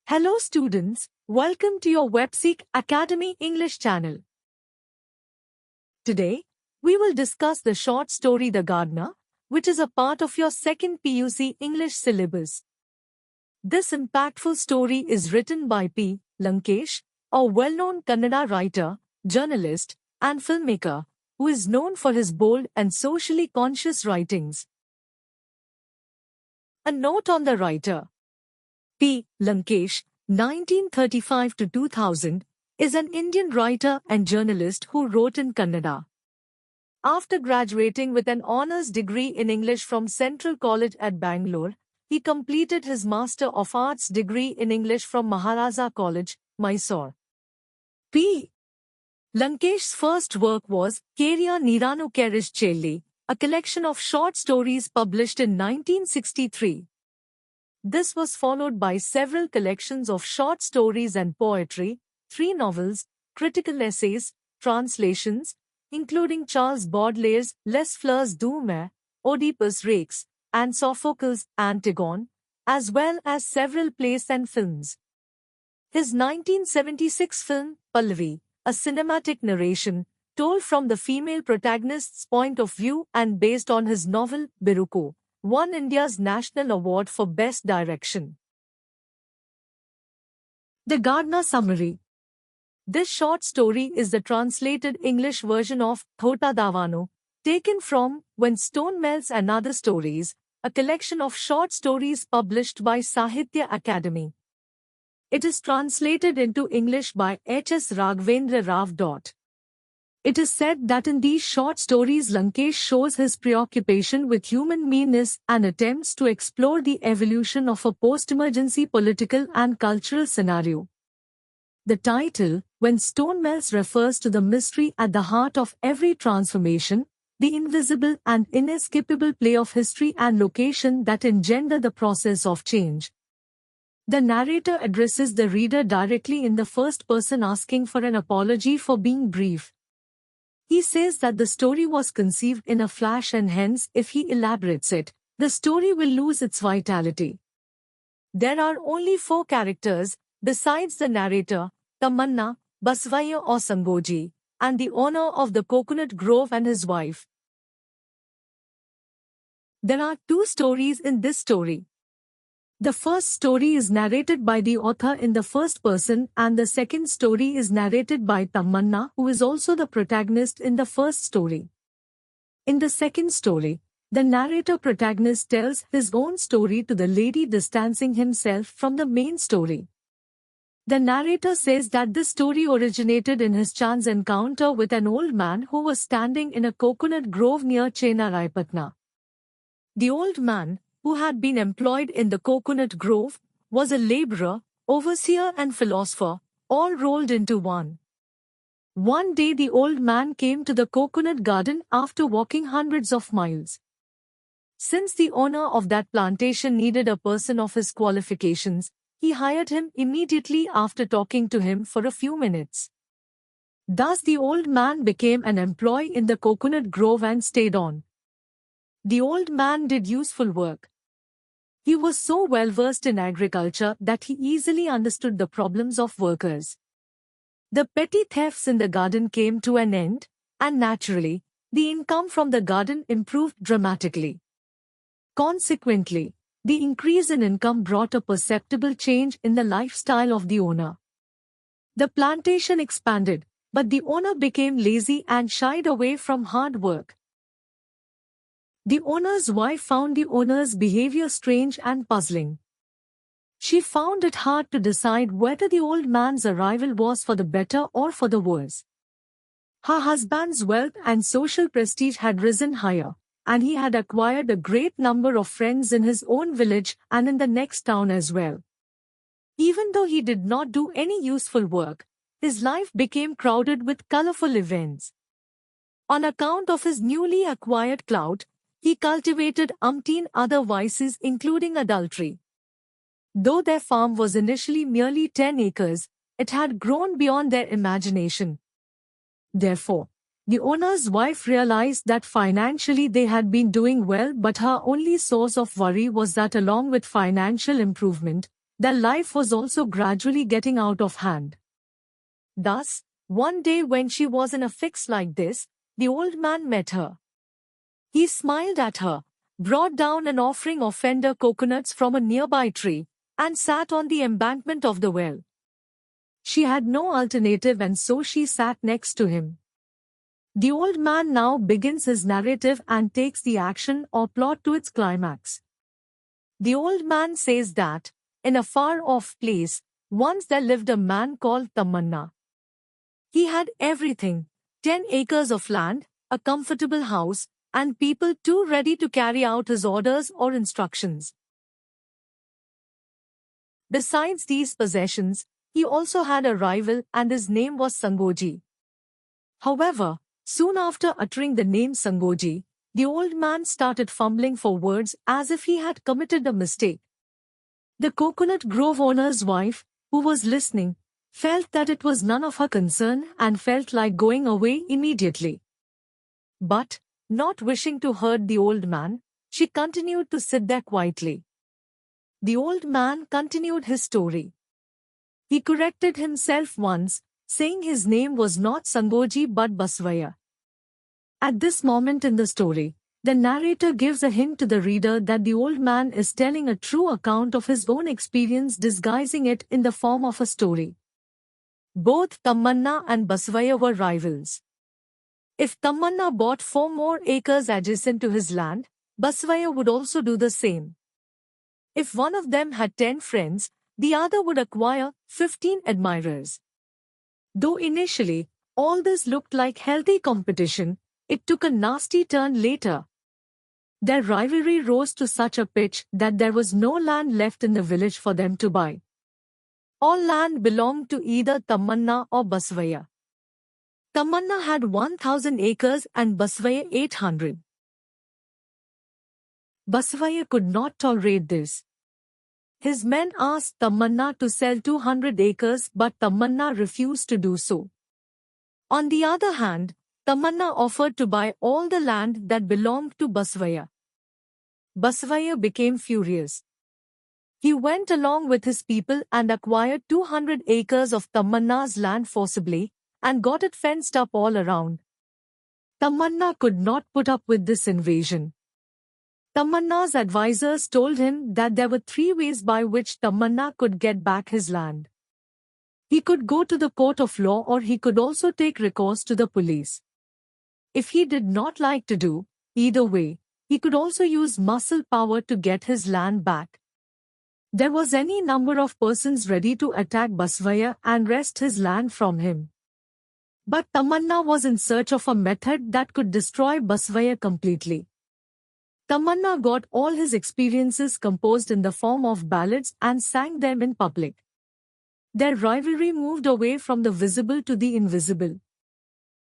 Hello students, welcome to your WebSeek.Academy English channel. Today, we will discuss the short story The Gardener, which is a part of your second PUC English syllabus. This impactful story is written by P Lankesh, a well-known Kannada writer, journalist, and filmmaker, who is known for his bold and socially conscious writings. A note on the writer. P Lankesh, 1935 to 2000, is an Indian writer and journalist who wrote in Kannada. After graduating with an honours degree in English from Central College at Bangalore, he completed his Master of Arts degree in English from Maharaja College, Mysore. P Lankesh's first work was Keriya Niranu Kerish Chelli, a collection of short stories published in 1963. This was followed by several collections of short stories and poetry, 3 novels, critical essays, translations, including Charles Baudelaire's Les Fleurs du Mai, Oedipus Rex, and Sophocles' Antigone, as well as several plays and films. His 1976 film, Pallavi, a cinematic narration, told from the female protagonist's point of view and based on his novel, Biruku, won India's National Award for Best Direction. The Gardener Summary. This short story is the translated English version of Thota Davano, taken from When Stone Melts and Other Stories, a collection of short stories published by Sahitya Academy. It is translated into English by H.S. Raghavendra Rao. It is said that in these short stories Lankesh shows his preoccupation with human meanness and attempts to explore the evolution of a post-emergency political and cultural scenario. The title, When Stone Melts, refers to the mystery at the heart of every transformation, the invisible and inescapable play of history and location that engender the process of change. The narrator addresses the reader directly in the first person, asking for an apology for being brief. He says that the story was conceived in a flash and hence, if he elaborates it, the story will lose its vitality. There are only 4 characters, besides the narrator, Tamanna, Basvaya or Sangoji, and the owner of the coconut grove and his wife. There are 2 stories in this story. The first story is narrated by the author in the first person and the second story is narrated by Tamanna, who is also the protagonist in the first story. In the second story, the narrator protagonist tells his own story to the lady, distancing himself from the main story. The narrator says that this story originated in his chance encounter with an old man who was standing in a coconut grove near Chennaraipatna. The old man, who had been employed in the coconut grove, was a laborer, overseer and philosopher, all rolled into one. One day the old man came to the coconut garden after walking hundreds of miles. Since the owner of that plantation needed a person of his qualifications, he hired him immediately after talking to him for a few minutes. Thus the old man became an employee in the coconut grove and stayed on. The old man did useful work. He was so well versed in agriculture that he easily understood the problems of workers. The petty thefts in the garden came to an end, and naturally, the income from the garden improved dramatically. Consequently, the increase in income brought a perceptible change in the lifestyle of the owner. The plantation expanded, but the owner became lazy and shied away from hard work. The owner's wife found the owner's behavior strange and puzzling. She found it hard to decide whether the old man's arrival was for the better or for the worse. Her husband's wealth and social prestige had risen higher, and he had acquired a great number of friends in his own village and in the next town as well. Even though he did not do any useful work, his life became crowded with colorful events. On account of his newly acquired clout, he cultivated umpteen other vices including adultery. Though their farm was initially merely 10 acres, it had grown beyond their imagination. Therefore, the owner's wife realized that financially they had been doing well, but her only source of worry was that along with financial improvement, Their life was also gradually getting out of hand. Thus, one day when she was in a fix like this, the old man met her. He smiled at her, brought down an offering of fender coconuts from a nearby tree, and sat on the embankment of the well. She had no alternative and so she sat next to him. The old man now begins his narrative and takes the action or plot to its climax. The old man says that, in a far-off place, once there lived a man called Tamanna. He had everything, 10 acres of land, a comfortable house, and people too ready to carry out his orders or instructions. Besides these possessions, he also had a rival and his name was Sangoji. However, soon after uttering the name Sangoji, the old man started fumbling for words as if he had committed a mistake. The coconut grove owner's wife, who was listening, felt that it was none of her concern and felt like going away immediately. But, not wishing to hurt the old man, she continued to sit there quietly. The old man continued his story. He corrected himself once, saying his name was not Sangoji but Basvaya. At this moment in the story, the narrator gives a hint to the reader that the old man is telling a true account of his own experience, disguising it in the form of a story. Both Tamanna and Basvaya were rivals. If Tamanna bought 4 more acres adjacent to his land, Basvaya would also do the same. If one of them had 10 friends, the other would acquire 15 admirers. Though initially, all this looked like healthy competition, it took a nasty turn later. Their rivalry rose to such a pitch that there was no land left in the village for them to buy. All land belonged to either Tamanna or Basvaya. Tamanna had 1,000 acres and Basvaya 800. Basvaya could not tolerate this. His men asked Tamanna to sell 200 acres but Tamanna refused to do so. On the other hand, Tamanna offered to buy all the land that belonged to Basvaya. Basvaya became furious. He went along with his people and acquired 200 acres of Tamanna's land forcibly and got it fenced up all around. Tamanna could not put up with this invasion. Tamanna's advisors told him that there were 3 ways by which Tamanna could get back his land. He could go to the court of law or he could also take recourse to the police. If he did not like to do either way, he could also use muscle power to get his land back. There was any number of persons ready to attack Basvaya and wrest his land from him. But Tamanna was in search of a method that could destroy Basvaya completely. Tamanna got all his experiences composed in the form of ballads and sang them in public. Their rivalry moved away from the visible to the invisible.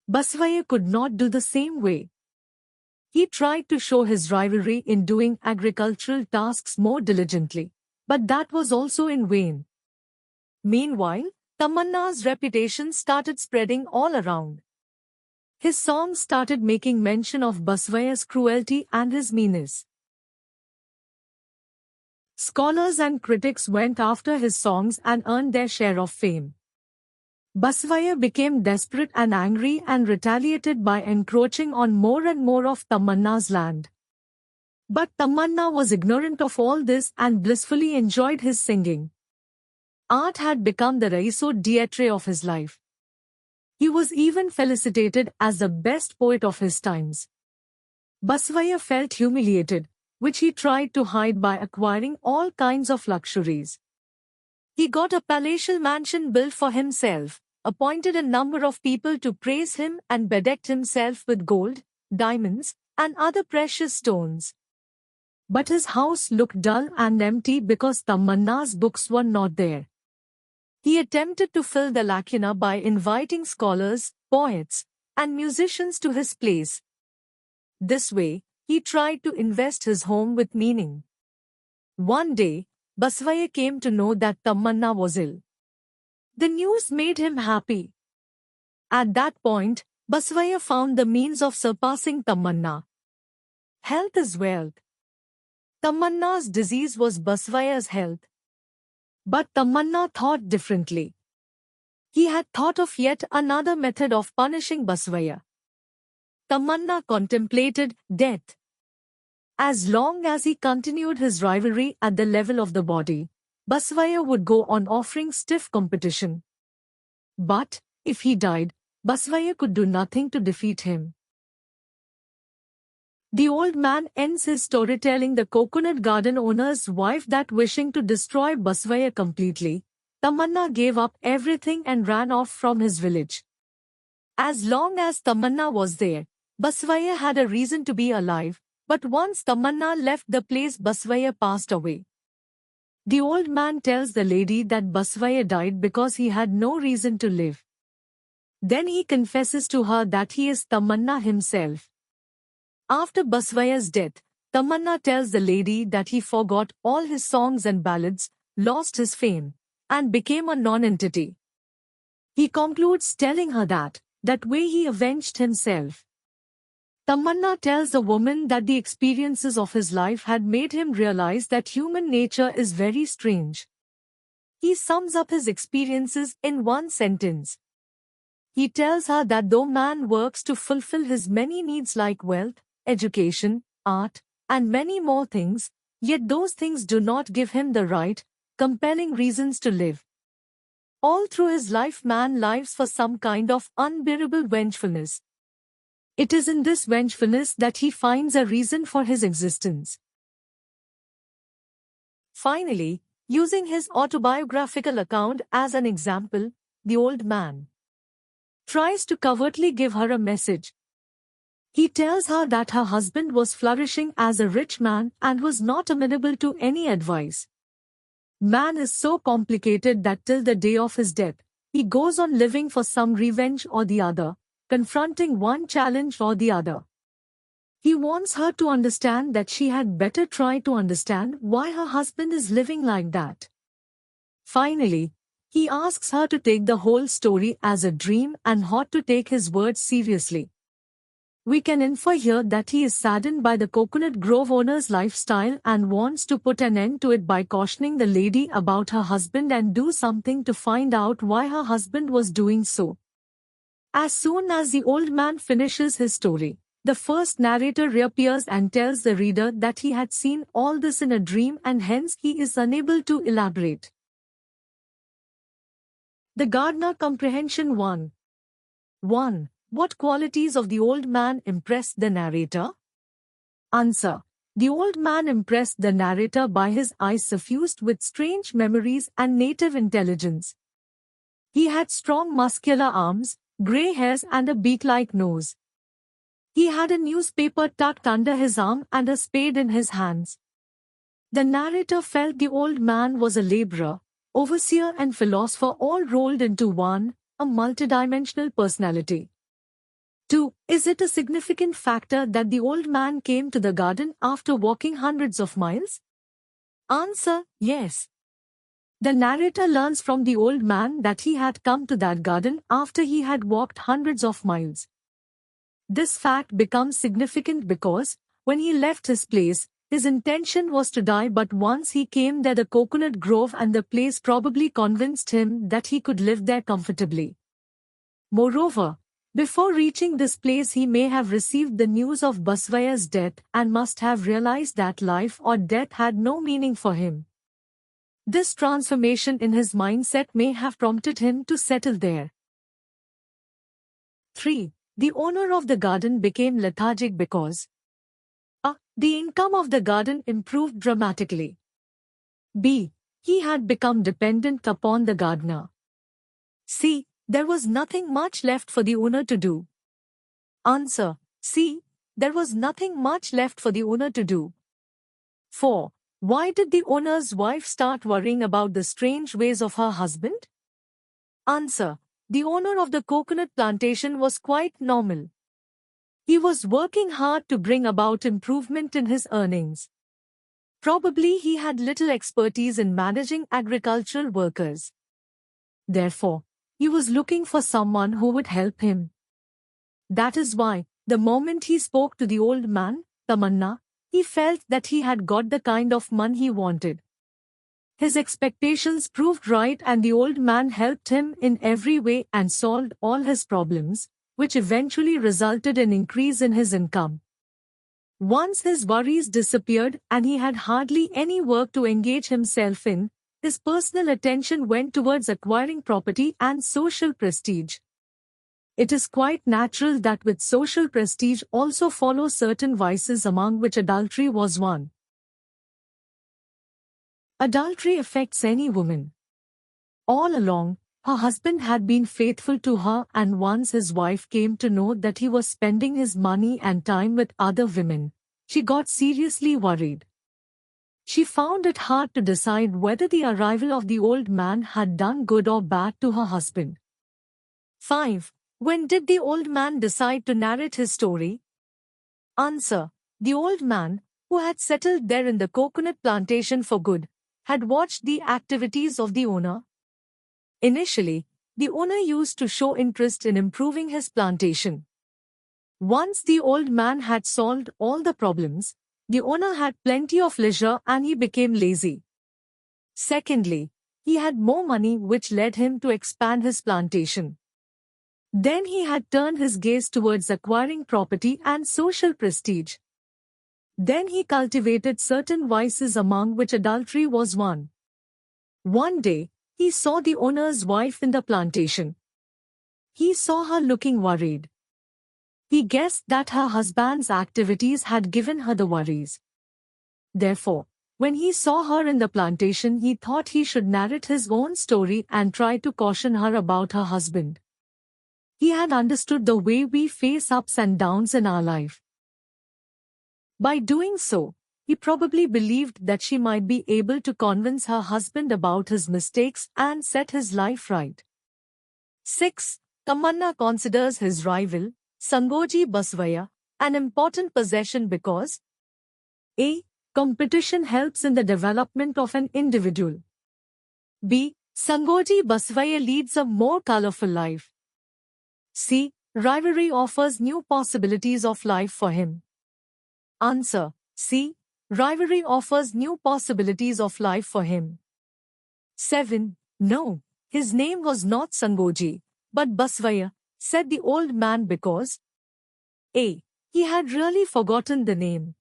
Basvaya could not do the same way. He tried to show his rivalry in doing agricultural tasks more diligently, but that was also in vain. Meanwhile, Tamanna's reputation started spreading all around. His songs started making mention of Basvaya's cruelty and his meanness. Scholars and critics went after his songs and earned their share of fame. Basvaya became desperate and angry and retaliated by encroaching on more and more of Tamanna's land. But Tamanna was ignorant of all this and blissfully enjoyed his singing. Art had become the raison d'être of his life. He was even felicitated as the best poet of his times. Basvaya felt humiliated, which he tried to hide by acquiring all kinds of luxuries. He got a palatial mansion built for himself, appointed a number of people to praise him and bedecked himself with gold, diamonds, and other precious stones. But his house looked dull and empty because Tamanna's books were not there. He attempted to fill the lacuna by inviting scholars, poets, and musicians to his place. This way, he tried to invest his home with meaning. One day, Basvaya came to know that Tamanna was ill. The news made him happy. At that point, Basvaya found the means of surpassing Tamanna. Health is wealth. Tamanna's disease was Basvaya's health. But Tamanna thought differently. He had thought of yet another method of punishing Basavaya. Tamanna contemplated death. As long as he continued his rivalry at the level of the body, Basavaya would go on offering stiff competition. But, if he died, Basavaya could do nothing to defeat him. The old man ends his story telling the coconut garden owner's wife that wishing to destroy Basavaya completely, Tamanna gave up everything and ran off from his village. As long as Tamanna was there, Basavaya had a reason to be alive, but once Tamanna left the place, Basavaya passed away. The old man tells the lady that Basavaya died because he had no reason to live. Then he confesses to her that he is Tamanna himself. After Basavaya's death, Tamanna tells the lady that he forgot all his songs and ballads, lost his fame, and became a non-entity. He concludes telling her that way he avenged himself. Tamanna tells the woman that the experiences of his life had made him realize that human nature is very strange. He sums up his experiences in one sentence. He tells her that though man works to fulfill his many needs like wealth, education, art, and many more things, yet those things do not give him the right, compelling reasons to live. All through his life man lives for some kind of unbearable vengefulness. It is in this vengefulness that he finds a reason for his existence. Finally, using his autobiographical account as an example, the old man tries to covertly give her a message. He tells her that her husband was flourishing as a rich man and was not amenable to any advice. Man is so complicated that till the day of his death, he goes on living for some revenge or the other, confronting one challenge or the other. He wants her to understand that she had better try to understand why her husband is living like that. Finally, he asks her to take the whole story as a dream and not to take his words seriously. We can infer here that he is saddened by the coconut grove owner's lifestyle and wants to put an end to it by cautioning the lady about her husband and do something to find out why her husband was doing so. As soon as the old man finishes his story, the first narrator reappears and tells the reader that he had seen all this in a dream and hence he is unable to elaborate. The Gardener Comprehension 1. 1. What qualities of the old man impressed the narrator? Answer. The old man impressed the narrator by his eyes suffused with strange memories and native intelligence. He had strong muscular arms, grey hairs and a beak-like nose. He had a newspaper tucked under his arm and a spade in his hands. The narrator felt the old man was a laborer, overseer and philosopher all rolled into one, a multidimensional personality. 2. Is it a significant factor that the old man came to the garden after walking hundreds of miles? Answer, yes. The narrator learns from the old man that he had come to that garden after he had walked hundreds of miles. This fact becomes significant because, when he left his place, his intention was to die, but once he came there the coconut grove and the place probably convinced him that he could live there comfortably. Moreover, before reaching this place he may have received the news of Basavaya's death and must have realized that life or death had no meaning for him. This transformation in his mindset may have prompted him to settle there. 3. The owner of the garden became lethargic because a. The income of the garden improved dramatically. b. He had become dependent upon the gardener. c. There was nothing much left for the owner to do. Answer. C. There was nothing much left for the owner to do. 4. Why did the owner's wife start worrying about the strange ways of her husband? Answer. The owner of the coconut plantation was quite normal. He was working hard to bring about improvement in his earnings. Probably he had little expertise in managing agricultural workers. Therefore, he was looking for someone who would help him. That is why, the moment he spoke to the old man, Tamanna, he felt that he had got the kind of man he wanted. His expectations proved right and the old man helped him in every way and solved all his problems, which eventually resulted in increase in his income. Once his worries disappeared and he had hardly any work to engage himself in, his personal attention went towards acquiring property and social prestige. It is quite natural that with social prestige also follow certain vices, among which adultery was one. Adultery affects any woman. All along, her husband had been faithful to her, and once his wife came to know that he was spending his money and time with other women, she got seriously worried. She found it hard to decide whether the arrival of the old man had done good or bad to her husband. 5. When did the old man decide to narrate his story? Answer. The old man, who had settled there in the coconut plantation for good, had watched the activities of the owner. Initially, the owner used to show interest in improving his plantation. Once the old man had solved all the problems, the owner had plenty of leisure and he became lazy. Secondly, he had more money, which led him to expand his plantation. Then he had turned his gaze towards acquiring property and social prestige. Then he cultivated certain vices, among which adultery was one. One day, he saw the owner's wife in the plantation. He saw her looking worried. He guessed that her husband's activities had given her the worries. Therefore, when he saw her in the plantation, he thought he should narrate his own story and try to caution her about her husband. He had understood the way we face ups and downs in our life. By doing so, he probably believed that she might be able to convince her husband about his mistakes and set his life right. 6. Tamanna considers his rival, Sangoji Basvaya, an important possession because A. Competition helps in the development of an individual. B. Sangoji Basvaya leads a more colorful life. C. Rivalry offers new possibilities of life for him. Answer. C. Rivalry offers new possibilities of life for him. 7. No, his name was not Sangoji, but Basvaya, said the old man, because A. He had really forgotten the name.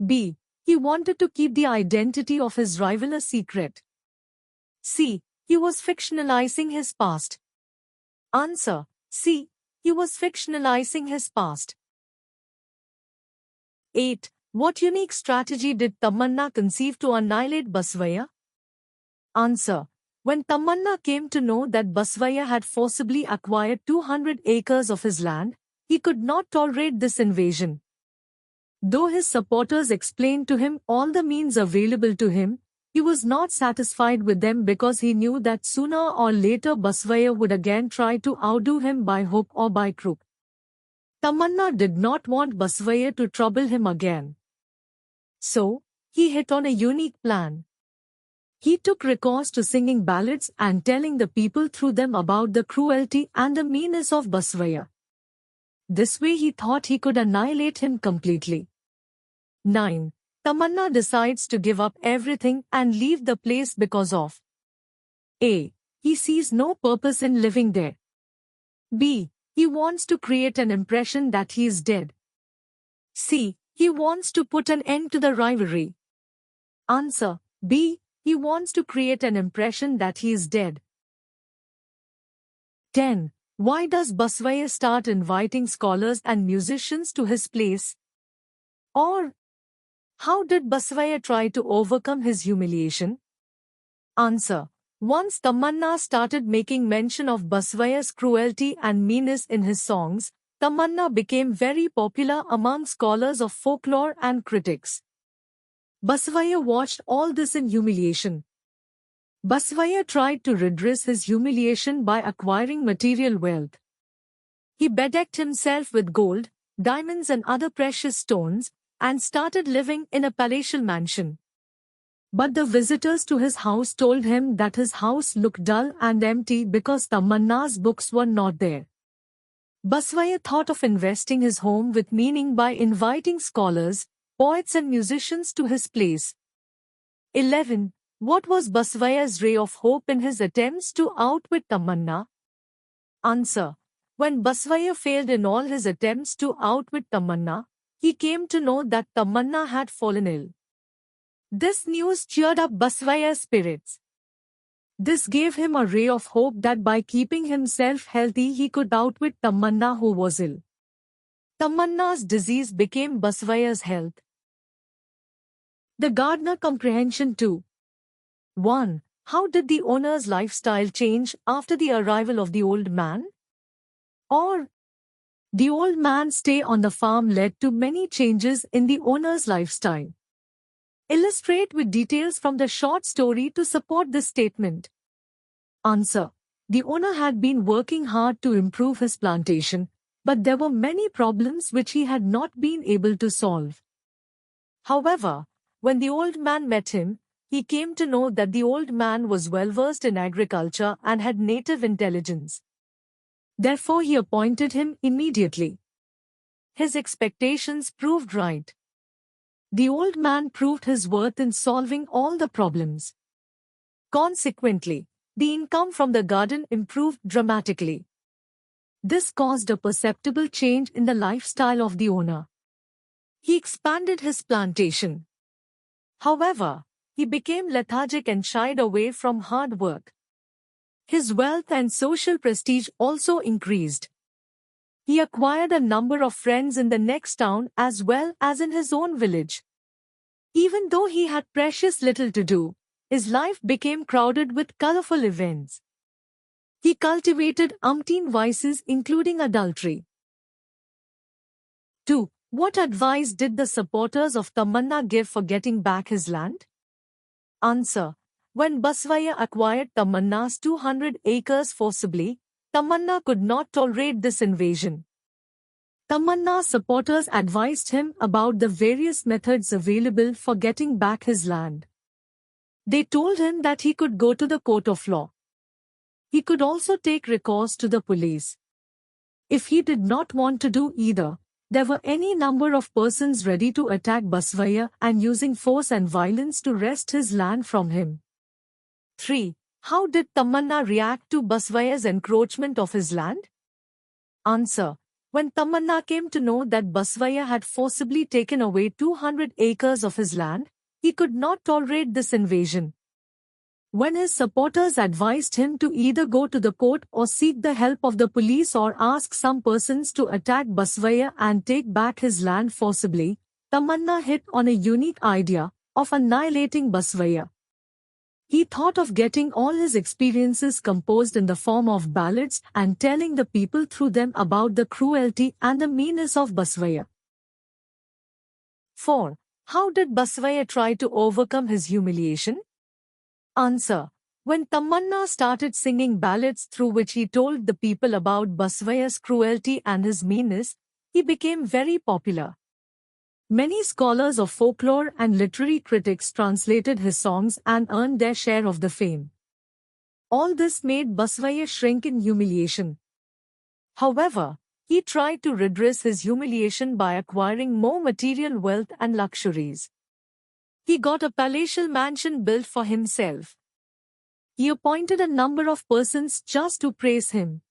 B. He wanted to keep the identity of his rival a secret. C. He was fictionalizing his past. Answer. C. He was fictionalizing his past. 8. What unique strategy did Tamanna conceive to annihilate Basvaya? Answer. When Tamanna came to know that Basvaya had forcibly acquired 200 acres of his land, he could not tolerate this invasion. Though his supporters explained to him all the means available to him, he was not satisfied with them because he knew that sooner or later Basvaya would again try to outdo him by hook or by crook. Tamanna did not want Basvaya to trouble him again. So, he hit on a unique plan. He took recourse to singing ballads and telling the people through them about the cruelty and the meanness of Basvaya. This way he thought he could annihilate him completely. 9. Tamanna decides to give up everything and leave the place because of A. He sees no purpose in living there. B. He wants to create an impression that he is dead. C. He wants to put an end to the rivalry. Answer. B. He wants to create an impression that he is dead. 10. Why does Basvaya start inviting scholars and musicians to his place? Or, how did Basvaya try to overcome his humiliation? Answer. Once Tamanna started making mention of Basvaya's cruelty and meanness in his songs, Tamanna became very popular among scholars of folklore and critics. Basvaya watched all this in humiliation. Basvaya tried to redress his humiliation by acquiring material wealth. He bedecked himself with gold, diamonds and other precious stones, and started living in a palatial mansion. But the visitors to his house told him that his house looked dull and empty because Tamanna's books were not there. Basvaya thought of investing his home with meaning by inviting scholars, poets and musicians to his place. 11. What was Basavaya's ray of hope in his attempts to outwit Tamanna? Answer. When Basavaya failed in all his attempts to outwit Tamanna, he came to know that Tamanna had fallen ill. This news cheered up Basavaya's spirits. This gave him a ray of hope that by keeping himself healthy he could outwit Tamanna, who was ill. Tamanna's disease became Basavaya's health. The gardener comprehension 2. 1. How did the owner's lifestyle change after the arrival of the old man? Or, the old man's stay on the farm led to many changes in the owner's lifestyle. Illustrate with details from the short story to support this statement. Answer. The owner had been working hard to improve his plantation, but there were many problems which he had not been able to solve. However, when the old man met him, he came to know that the old man was well versed in agriculture and had native intelligence. Therefore he appointed him immediately. His expectations proved right. The old man proved his worth in solving all the problems. Consequently, the income from the garden improved dramatically. This caused a perceptible change in the lifestyle of the owner. He expanded his plantation. However, he became lethargic and shied away from hard work. His wealth and social prestige also increased. He acquired a number of friends in the next town as well as in his own village. Even though he had precious little to do, his life became crowded with colorful events. He cultivated umpteen vices including adultery. 2. What advice did the supporters of Tamanna give for getting back his land? Answer. When Basavaya acquired Tamanna's 200 acres forcibly, Tamanna could not tolerate this invasion. Tamanna's supporters advised him about the various methods available for getting back his land. They told him that he could go to the court of law. He could also take recourse to the police. If he did not want to do either, there were any number of persons ready to attack Basavaya and using force and violence to wrest his land from him. 3. How did Tamanna react to Basavaya's encroachment of his land? Answer. When Tamanna came to know that Basavaya had forcibly taken away 200 acres of his land, he could not tolerate this invasion. When his supporters advised him to either go to the court or seek the help of the police or ask some persons to attack Basavaya and take back his land forcibly, Tamanna hit on a unique idea of annihilating Basavaya. He thought of getting all his experiences composed in the form of ballads and telling the people through them about the cruelty and the meanness of Basavaya. 4. How did Basavaya try to overcome his humiliation? Answer. When Tamanna started singing ballads through which he told the people about Basavaya's cruelty and his meanness, he became very popular. Many scholars of folklore and literary critics translated his songs and earned their share of the fame. All this made Basavaya shrink in humiliation. However, he tried to redress his humiliation by acquiring more material wealth and luxuries. He got a palatial mansion built for himself. He appointed a number of persons just to praise him.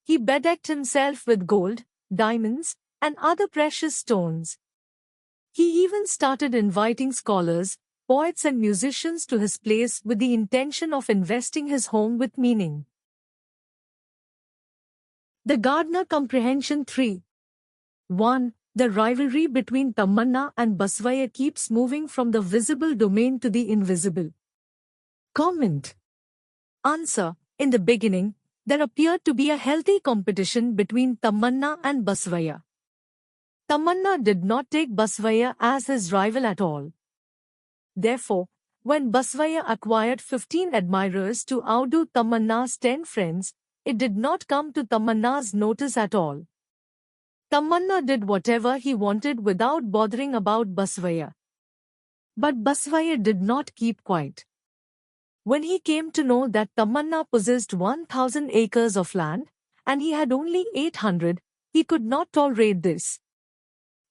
He bedecked himself with gold, diamonds, and other precious stones. He even started inviting scholars, poets and musicians to his place with the intention of investing his home with meaning. The Gardener Comprehension 3. 1. The rivalry between Tamanna and Basavaya keeps moving from the visible domain to the invisible. Comment. Answer. In the beginning, there appeared to be a healthy competition between Tamanna and Basavaya. Tamanna did not take Basavaya as his rival at all. Therefore, when Basavaya acquired 15 admirers to outdo Tamanna's 10 friends, it did not come to Tamanna's notice at all. Tamanna did whatever he wanted without bothering about Basavaya. But Basavaya did not keep quiet. When he came to know that Tamanna possessed 1,000 acres of land, and he had only 800, he could not tolerate this.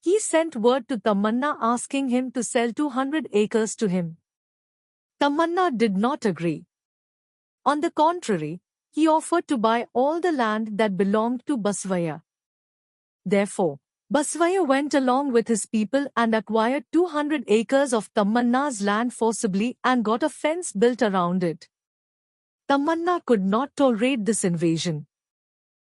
He sent word to Tamanna asking him to sell 200 acres to him. Tamanna did not agree. On the contrary, he offered to buy all the land that belonged to Basavaya. Therefore, Basavaya went along with his people and acquired 200 acres of Tamanna's land forcibly and got a fence built around it. Tamanna could not tolerate this invasion.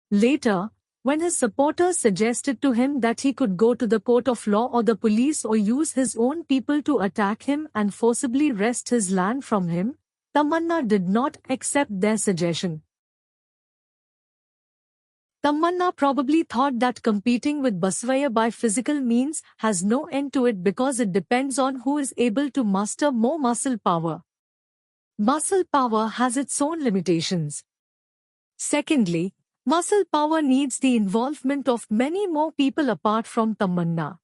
Later, when his supporters suggested to him that he could go to the court of law or the police or use his own people to attack him and forcibly wrest his land from him, Tamanna did not accept their suggestion. Tamanna probably thought that competing with Basavaya by physical means has no end to it because it depends on who is able to muster more muscle power. Muscle power has its own limitations. Secondly, muscle power needs the involvement of many more people apart from Tamanna.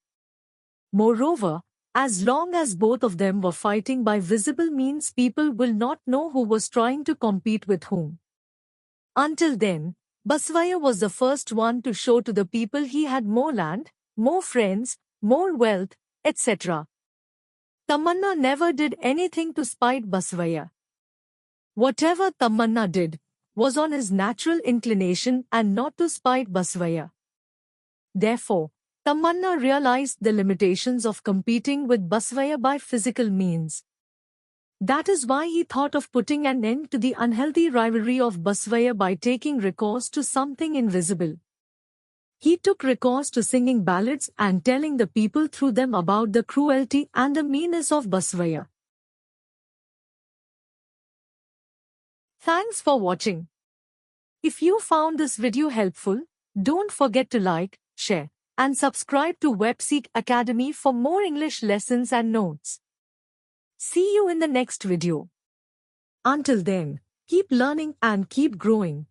Moreover, as long as both of them were fighting by visible means, people will not know who was trying to compete with whom. Until then, Basavaya was the first one to show to the people he had more land, more friends, more wealth, etc. Tamanna never did anything to spite Basavaya. Whatever Tamanna did was on his natural inclination and not to spite Basavaya. Therefore, Tamanna realized the limitations of competing with Basavaya by physical means. That is why he thought of putting an end to the unhealthy rivalry of Basavaya by taking recourse to something invisible. He took recourse to singing ballads and telling the people through them about the cruelty and the meanness of Basavaya. Thanks for watching. If you found this video helpful, don't forget to like, share, and subscribe to WebSeek.Academy for more English lessons and notes. See you in the next video. Until then, keep learning and keep growing.